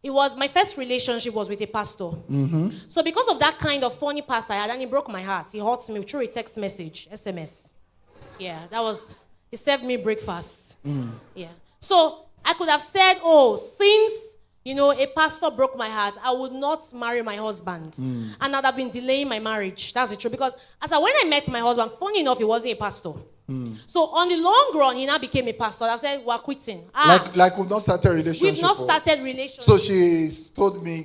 It was my first relationship was with a pastor. So because of that kind of funny pastor I had, and he broke my heart. He hurt me through a text message, SMS. Yeah, he served me breakfast. Yeah. So I could have said, since, a pastor broke my heart, I would not marry my husband. And I'd have been delaying my marriage. That's the truth. Because when I met my husband, funny enough, he wasn't a pastor. So on the long run, he now became a pastor. I said, we're quitting. Like we've not started a relationship. We've not started relationship. So she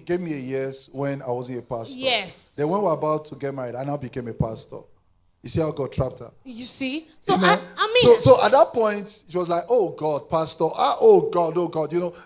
gave me a yes when I wasn't a pastor. Yes. Then when we were about to get married, I now became a pastor. You see how God trapped her? You see? So I mean... So at that point, she was like, oh God, pastor. Oh God.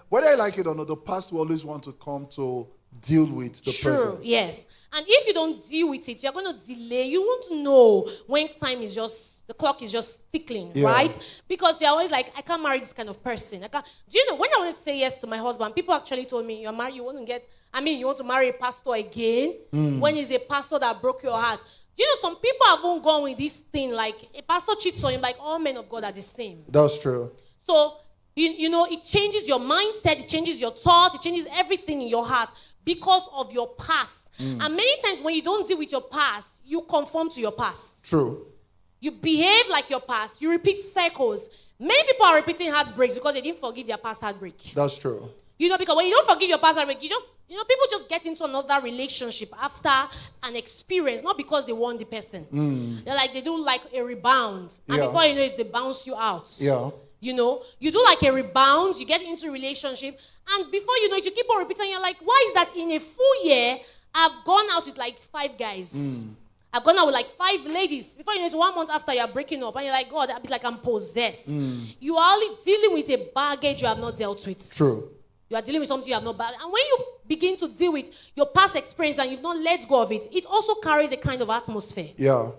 Whether I like it or not, the pastor will always want to come to deal with the person. Yes. And if you don't deal with it, you're going to delay. You won't know when the clock is just ticking, right? Because you're always like, I can't marry this kind of person. Do you know, when I wanted to say yes to my husband, people actually told me, you're married, you want to marry a pastor again? When he's a pastor that broke your heart. Do you know, some people haven't gone with this thing, like, a pastor cheats on him, like all men of God are the same. That's true. So, it changes your mindset, it changes your thought, it changes everything in your heart because of your past. And many times when you don't deal with your past, you conform to your past. True. You behave like your past. You repeat cycles. Many people are repeating heartbreaks because they didn't forgive their past heartbreak. That's true. Because when you don't forgive your past heartbreak, people just get into another relationship after an experience, not because they want the person. They do like a rebound. And before you know it, they bounce you out. Yeah. You do like a rebound, you get into a relationship, and before you know it, you keep on repeating, you're like, why is that in a full year, I've gone out with like 5 guys. I've gone out with like 5 ladies. Before you know it, 1 month after you're breaking up, and you're like, God, it's like I'm possessed. You are only dealing with a baggage you have not dealt with. True. You are dealing with something you have not bagged. And when you begin to deal with your past experience and you've not let go of it, it also carries a kind of atmosphere. Yeah.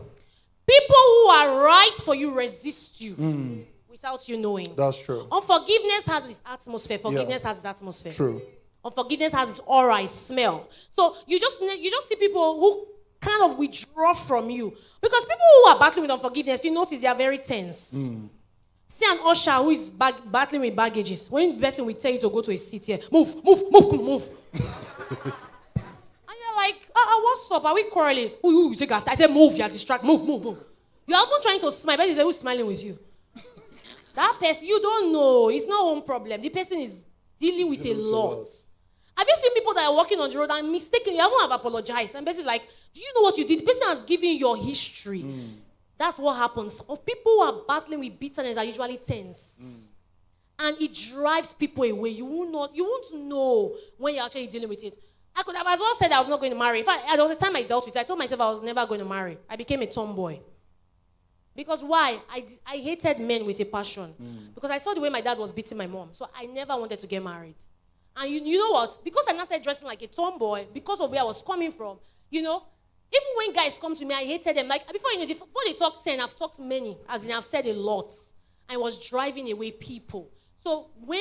People who are right for you resist you. Without you knowing. That's true. Unforgiveness has its atmosphere. Forgiveness has its atmosphere. True. Unforgiveness has its aura, its smell. So you just see people who kind of withdraw from you. Because people who are battling with unforgiveness, if you notice, they are very tense. See an usher who is battling with baggages. When the person will tell you to go to a seat here, move. And you're like, what's up? Are we quarreling? Who you take after? I said, move, you're distracted. Move. You're even trying to smile, but he said, who's smiling with you? That person, you don't know. It's not one problem. The person is dealing with a lot. Have you seen people that are walking on the road and mistakenly, you haven't apologized? And the person is like, do you know what you did? The person has given you your history. That's what happens. Of people who are battling with bitterness are usually tense. And it drives people away. You won't know when you're actually dealing with it. I could have as well said I was not going to marry. There was a time I dealt with it. I told myself I was never going to marry. I became a tomboy. Because why? I hated men with a passion. Because I saw the way my dad was beating my mom. So I never wanted to get married. And you know what? Because I now started dressing like a tomboy, because of where I was coming from, even when guys come to me, I hated them. Like, before they talk 10, I've talked many. As in, I've said a lot. I was driving away people. So when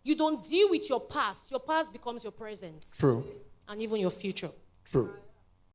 you don't deal with your past becomes your present. True. And even your future. True.